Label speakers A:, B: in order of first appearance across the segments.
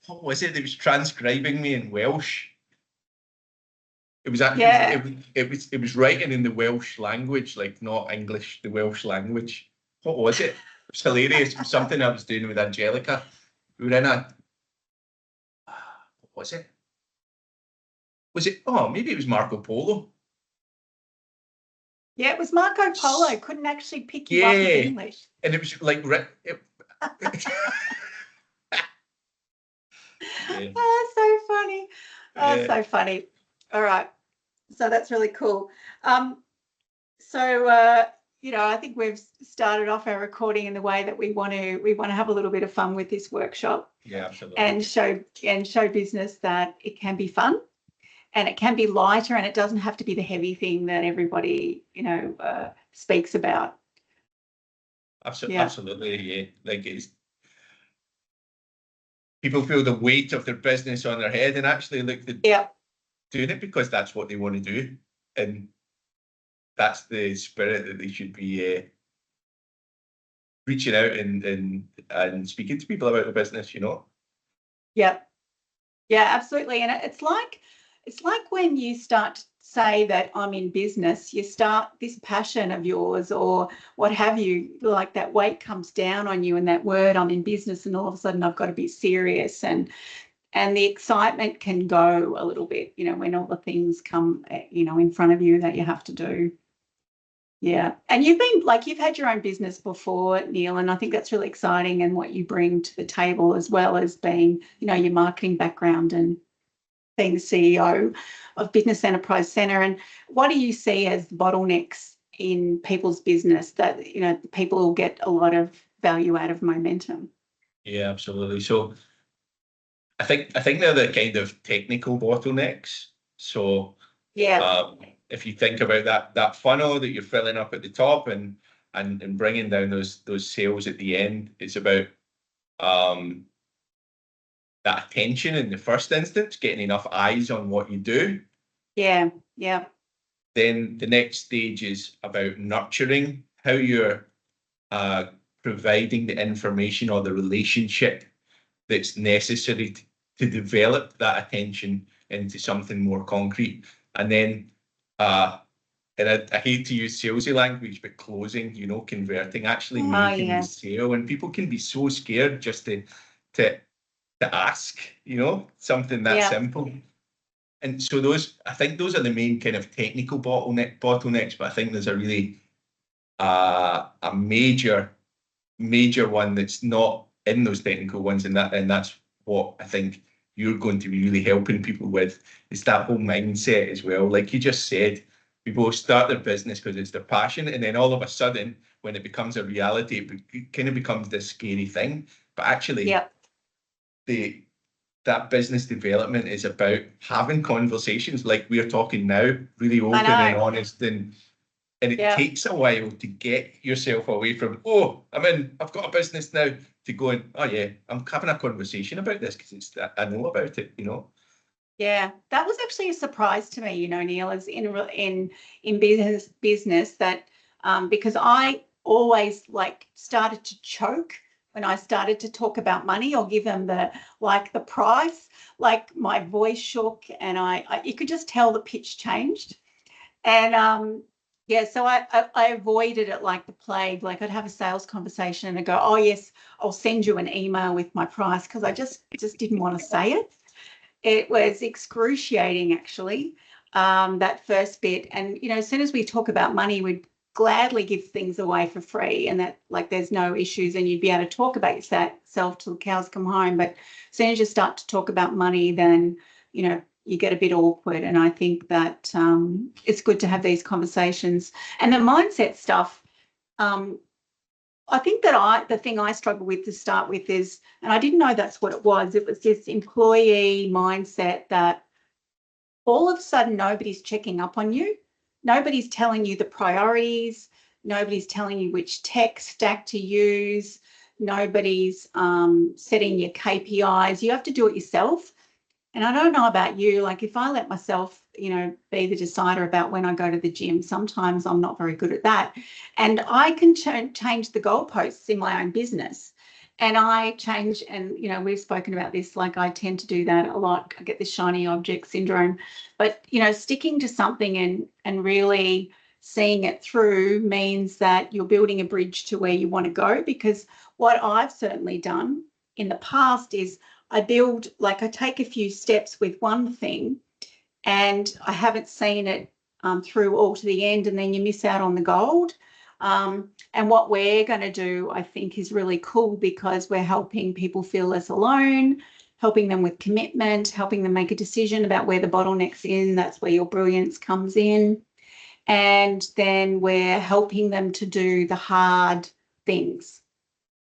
A: what was it? It was transcribing me in Welsh. It was actually
B: Yeah.
A: it was writing in the Welsh language, like not English, the Welsh language. What was it? It was hilarious. It was something I was doing with Angelica. We were in a what was it? Was it? Oh, maybe it was Marco Polo.
B: Yeah, it was Marco Polo. Couldn't actually pick you up with
A: Yeah,
B: English.
A: and it was like yeah,
B: Oh, so funny. Oh,
A: yeah,
B: so funny. All right. So that's really cool. So I think we've started off our recording in the way that we want to have a little bit of fun with this workshop
A: yeah, absolutely.
B: and show business that it can be fun and it can be lighter and it doesn't have to be the heavy thing that everybody speaks about.
A: Absolutely, yeah. Like it's people feel the weight of their business on their head, and actually, like they're doing it because that's what they want to do, and that's the spirit that they should be reaching out and speaking to people about the business.
B: Yeah, absolutely. And it's like when you start to say that I'm in business, you start this passion of yours or what have you, like that weight comes down on you and that word I'm in business, and all of a sudden I've got to be serious, and the excitement can go a little bit, when all the things come, in front of you that you have to do. Yeah. And you've had your own business before, Neil, and I think that's really exciting, and what you bring to the table, as well as being, your marketing background and being the CEO of Business Enterprise Centre. And what do you see as the bottlenecks in people's business that, people will get a lot of value out of momentum?
A: Yeah, absolutely. So I think they're the kind of technical bottlenecks. So
B: Yeah.
A: if you think about that funnel that you're filling up at the top and bringing down those sales at the end, it's about that attention in the first instance, getting enough eyes on what you do.
B: Yeah.
A: Then the next stage is about nurturing, how you're providing the information or the relationship that's necessary to develop that attention into something more concrete. And then, and I hate to use salesy language, but closing, converting, actually making the sale. And people can be so scared just to ask, something that simple. And so I think those are the main kind of technical bottlenecks, but I think there's a really a major one that's not in those technical ones, and that's what I think you're going to be really helping people with, is that whole mindset as well. Like you just said, people start their business because it's their passion, and then all of a sudden, when it becomes a reality, it kind of becomes this scary thing. But actually, that business development is about having conversations like we're talking now, really open and honest, and it takes a while to get yourself away from, I've got a business now, to going, oh yeah, I'm having a conversation about this because I know about it,
B: Yeah, that was actually a surprise to me, Neil, as in business that because I always started to choke when I started to talk about money or give them the price, like my voice shook, and I you could just tell the pitch changed. And so I avoided it like the plague. Like I'd have a sales conversation and I'd go, oh yes, I'll send you an email with my price, because I just didn't want to say it. It was excruciating, actually, that first bit. And, as soon as we talk about money, we'd gladly give things away for free, and that there's no issues, and you'd be able to talk about yourself till the cows come home. But as soon as you start to talk about money, then, you get a bit awkward. And I think that it's good to have these conversations. And the mindset stuff, I think that the thing I struggle with to start with is, and I didn't know that's what it was this employee mindset that all of a sudden nobody's checking up on you. Nobody's telling you the priorities. Nobody's telling you which tech stack to use. Nobody's setting your KPIs. You have to do it yourself. And I don't know about you, like if I let myself, be the decider about when I go to the gym, sometimes I'm not very good at that. And I can change the goalposts in my own business. And I change, and we've spoken about this, like I tend to do that a lot. I get this shiny object syndrome. But sticking to something and really seeing it through means that you're building a bridge to where you want to go. Because what I've certainly done in the past is I take a few steps with one thing, and I haven't seen it through all to the end, and then you miss out on the gold. And what we're going to do, I think, is really cool, because we're helping people feel less alone, helping them with commitment, helping them make a decision about where the bottleneck's in. That's where your brilliance comes in. And then we're helping them to do the hard things,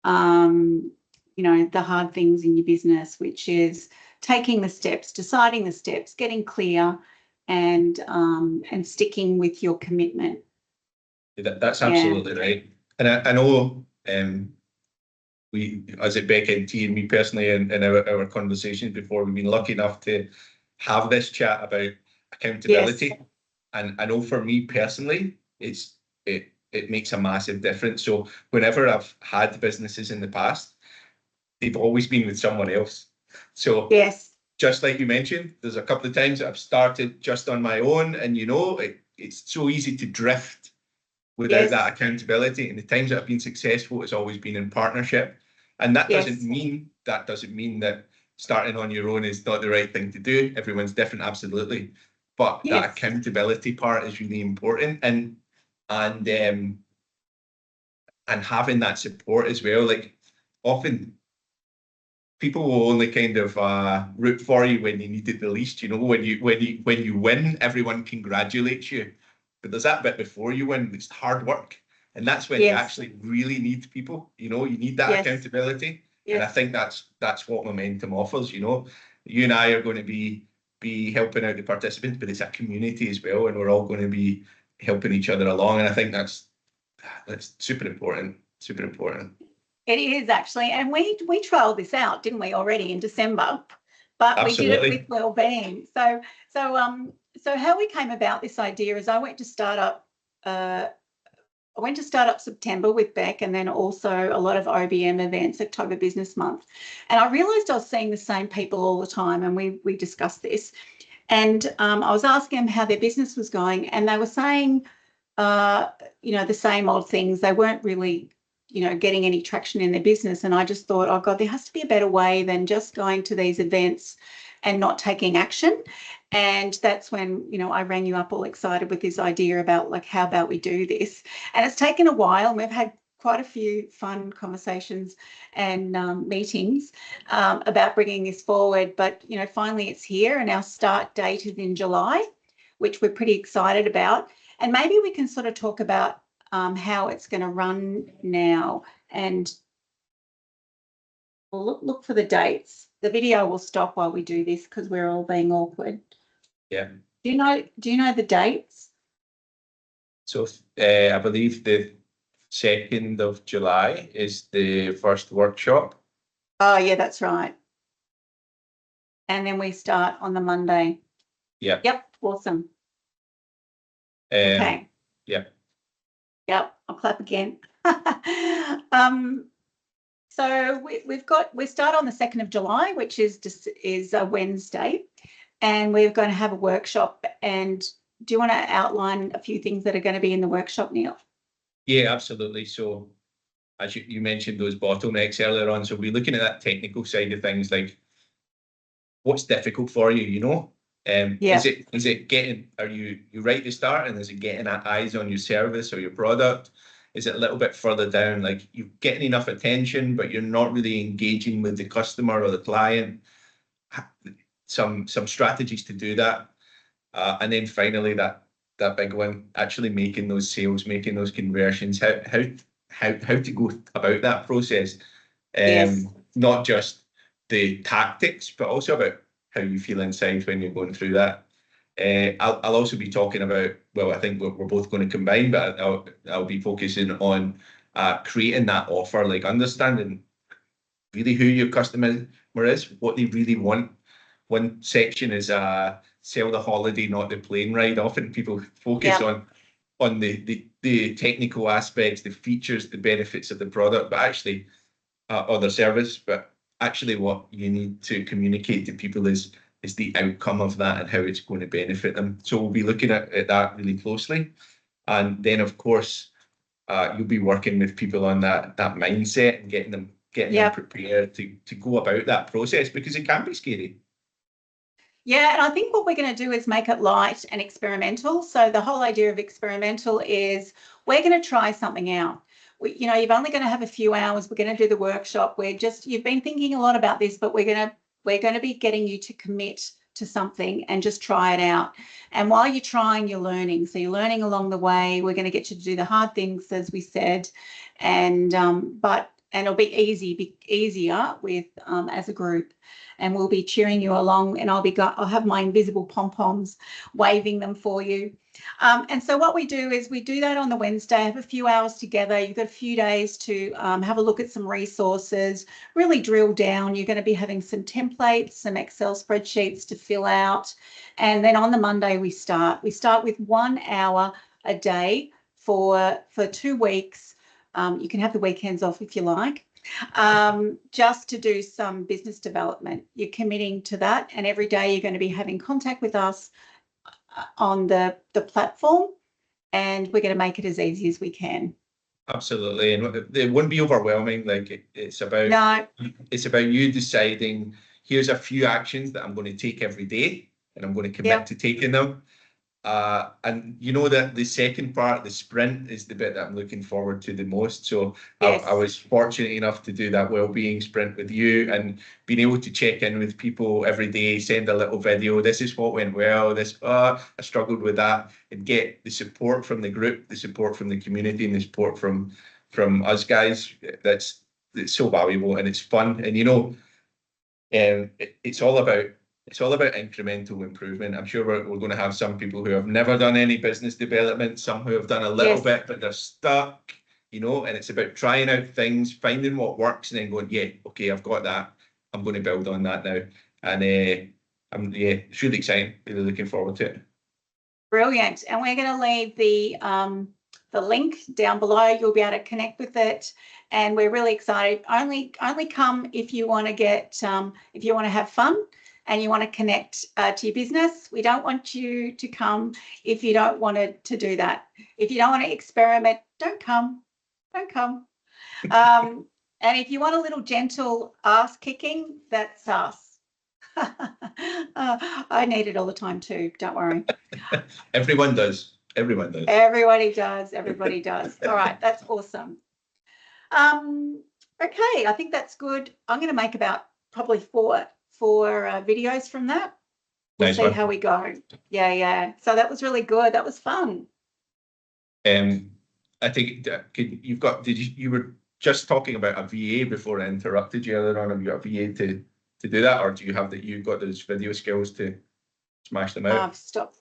B: the hard things in your business, which is taking the steps, deciding the steps, getting clear, and sticking with your commitment.
A: That's absolutely right. And I know we, as it Becky and T and me personally, in our conversations before, we've been lucky enough to have this chat about accountability.
B: Yes.
A: And I know for me personally, it makes a massive difference. So whenever I've had businesses in the past, they've always been with someone else. So
B: yes,
A: just like you mentioned, there's a couple of times that I've started just on my own, and it's so easy to drift without that accountability. And the times that I've been successful, it's always been in partnership. And that doesn't mean that starting on your own is not the right thing to do. Everyone's different, absolutely. But that accountability part is really important, and having that support as well. Like, often people will only kind of root for you when you need it the least. When you win, everyone congratulates you. But there's that bit before you win, it's hard work. And that's when you actually really need people. You need that accountability. And I think that's what Momentum offers. You and I are going to be helping out the participants, but it's a community as well, and we're all going to be helping each other along. And I think that's super important. Super important.
B: It is, actually. And we trialled this out, didn't we, already in December? But
A: Absolutely.
B: We did it with wellbeing. So how we came about this idea is I went to start up September with Beck, and then also a lot of OBM events, October Business Month. And I realised I was seeing the same people all the time, and we discussed this. And I was asking them how their business was going, and they were saying, the same old things. They weren't really getting any traction in their business. And I just thought, oh God, there has to be a better way than just going to these events and not taking action. And that's when, I rang you up all excited with this idea about, like, how about we do this? And it's taken a while, and we've had quite a few fun conversations and meetings about bringing this forward. But, finally it's here, and our start date is in July, which we're pretty excited about. And maybe we can sort of talk about how it's going to run now, and we'll look for the dates. The video will stop while we do this because we're all being awkward.
A: Yeah.
B: Do you know the dates?
A: So I believe the 2nd of July is the first workshop.
B: Oh yeah, that's right. And then we start on the Monday.
A: Yeah.
B: Yep. Awesome. Okay.
A: Yeah.
B: Yep, I'll clap again. So we start on the 2nd of July, which is a Wednesday, and we're going to have a workshop. And do you want to outline a few things that are going to be in the workshop, Neil?
A: Yeah, absolutely. So as you mentioned those bottlenecks earlier on, so we're looking at that technical side of things, like what's difficult for you, Is it getting, are you right to start, and is it getting eyes on your service or your product? Is it a little bit further down, like you're getting enough attention, but you're not really engaging with the customer or the client? Some strategies to do that. And then finally, that big one, actually making those sales, making those conversions, how to go about that process. Not just the tactics, but also about how you feel inside when you're going through that. I'll also be talking about, well, I think we're both going to combine, but I'll be focusing on creating that offer, like understanding really who your customer is, what they really want. One section is sell the holiday, not the plane ride. Often people focus on the technical aspects, the features, the benefits of the product, but actually or their service, but actually what you need to communicate to people is the outcome of that and how it's going to benefit them. So we'll be looking at that really closely. And then, of course, you'll be working with people on that mindset and getting them prepared to go about that process, because it can be scary.
B: Yeah, and I think what we're going to do is make it light and experimental. So the whole idea of experimental is we're going to try something out. You've only going to have a few hours. We're going to do the workshop. You've been thinking a lot about this, but we're going to be getting you to commit to something and just try it out. And while you're trying, you're learning. So you're learning along the way. We're going to get you to do the hard things, as we said, and it'll be easier with as a group, and we'll be cheering you along. And I'll have my invisible pom-poms waving them for you. And so what we do is we do that on the Wednesday, have a few hours together. You've got a few days to have a look at some resources, really drill down. You're going to be having some templates, some Excel spreadsheets to fill out. And then on the Monday, we start with 1 hour a day for 2 weeks. You can have the weekends off if you like, just to do some business development. You're committing to that, and every day you're going to be having contact with us on the platform, and we're going to make it as easy as we can.
A: Absolutely, and it wouldn't be overwhelming. Like it's about you deciding, here's a few actions that I'm going to take every day, and I'm going to commit to taking them. And you know that the second part, the sprint, is the bit that I'm looking forward to the most. So yes. I was fortunate enough to do that well-being sprint with you, and being able to check in with people every day, send a little video. This is what went well. I struggled with that, and get the support from the group, the support from the community, and the support from us guys. That's so valuable, and it's fun. And it's all about incremental improvement. I'm sure we're going to have some people who have never done any business development, some who have done a little bit, but they're stuck, and it's about trying out things, finding what works, and then going, yeah, okay, I've got that. I'm going to build on that now. And it's really exciting. Really looking forward to it.
B: Brilliant. And we're going to leave the link down below. You'll be able to connect with it, and we're really excited. Only come if you want to if you want to have fun and you want to connect to your business. We don't want you to come if you don't want to do that. If you don't want to experiment, don't come. And if you want a little gentle ass kicking, that's us. I need it all the time too. Don't worry.
A: Everyone does. Everybody does. All right, that's awesome. Okay, I think that's good. I'm going to make about probably four videos from that. We'll see how we go. Yeah. So that was really good. That was fun. I think you were just talking about a VA before I interrupted you earlier on. Have you got a VA to do that, or do you have that? You've got those video skills to smash them out?
B: Stop.